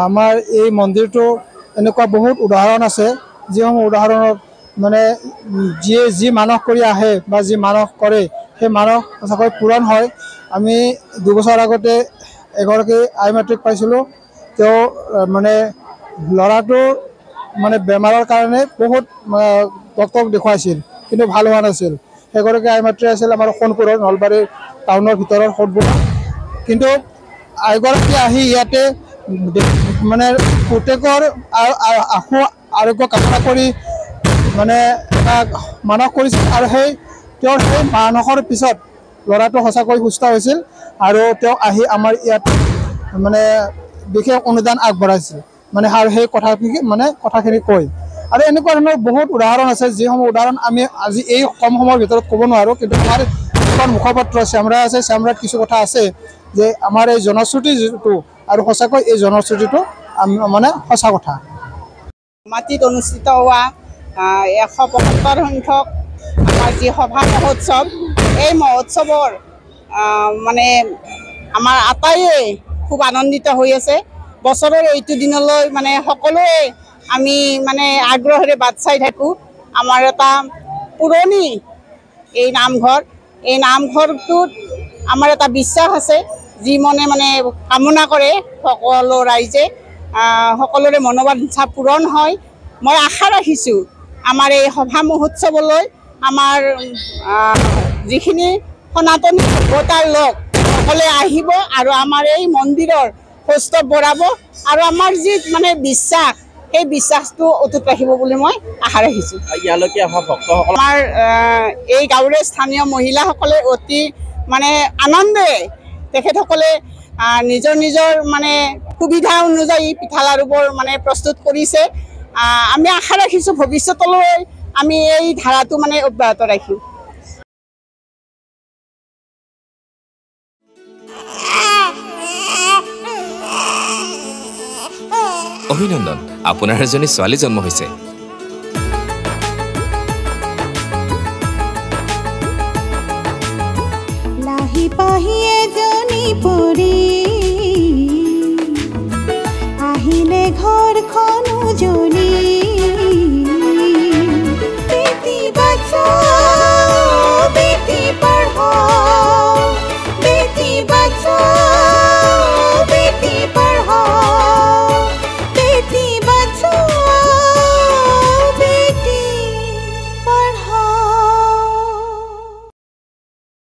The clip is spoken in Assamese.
আমাৰ এই মন্দিৰটো এনেকুৱা বহুত উদাহৰণ আছে, যিসমূহ উদাহৰণত মানে যিয়ে যি মানস কৰি আহে বা যি মানস কৰে সেই মানস সঁচাকৈ পূৰণ হয়। আমি 2 বছৰ আগতে এগৰাকী আই মাতৃক পাইছিলোঁ। তেওঁ মানে ল'ৰাটোৰ মানে বেমাৰৰ কাৰণে বহুত ডক্তৰক দেখুৱাইছিল, কিন্তু ভাল হোৱা নাছিল। সেইগৰাকী আই মাতৃ আছিল আমাৰ সোণপুৰৰ নলবাৰী টাউনৰ ভিতৰৰ সোণপুৰ। কিন্তু আইগৰাকী আহি ইয়াতে মানে প্ৰত্যেকৰ আশু আৰোগ্য কামনা কৰি মানে মানস কৰিছিল, আৰু তেওঁৰ সেই মানসৰ পিছত ল'ৰাটো সঁচাকৈ সুস্থ হৈছিল, আৰু তেওঁ আহি আমাৰ ইয়াত মানে বিশেষ অনুদান আগবঢ়াইছিল, মানে আৰু সেই কথাখিনি কয়। আৰু এনেকুৱা ধৰণৰ বহুত উদাহৰণ আছে, যিসমূহ উদাহৰণ আমি আজি এই কম সময়ৰ ভিতৰত ক'ব নোৱাৰোঁ। কিন্তু আমাৰ এখন মুখপাত্ৰ চেমৰা আছে, চেমৰাত কিছু কথা আছে যে আমাৰ এই জনশ্ৰুতি যিটো, আৰু সঁচাকৈ এই জনশ্ৰুতিটো মানে সঁচা কথা। মাটিত অনুষ্ঠিত হোৱা 175 সংখ্যক আমাৰ যি সভা মহোৎসৱ, এই মহোৎসৱৰ মানে আমাৰ আটাইয়ে খুব আনন্দিত হৈ আছে। বছৰৰ এইটো দিনলৈ মানে সকলোৱে আমি মানে আগ্ৰহেৰে বাট চাই থাকোঁ। আমাৰ এটা পুৰণি এই নামঘৰ, এই নামঘৰটোত আমাৰ এটা বিশ্বাস আছে, যি মনে মানে কামনা কৰে সকলো ৰাইজে, সকলোৰে মনোবাঞ্ছা পূৰণ হয়। মই আশা ৰাখিছোঁ আমাৰ এই সভা মহোৎসৱলৈ আমাৰ যিখিনি সনাতনী সভ্যতাৰ লোক সকলে আহিব, আৰু আমাৰ এই মন্দিৰৰ সৌষ্ঠৱ বঢ়াব, আৰু আমাৰ যি মানে বিশ্বাস, সেই বিশ্বাসটো অটুট ৰাখিব বুলি মই আশা ৰাখিছোঁ। ইয়ালৈকে অহা ভক্তসকল আমাৰ এই গাঁৱৰে স্থানীয় মহিলাসকলে অতি মানে আনন্দেৰে তেখেতসকলে নিজৰ নিজৰ মানে সুবিধা অনুযায়ী পিঠা লাড়ুবোৰ মানে প্ৰস্তুত কৰিছে। আমি আশা ৰাখিছোঁ ভৱিষ্যতলৈ আমি এই ধাৰাটো মানে অব্যাহত ৰাখিম। অভিনন্দন, আপোনাৰ এজনী ছোৱালী জন্ম হৈছে। লাহি পাহি এজনী পৰি আহিলে ঘৰখন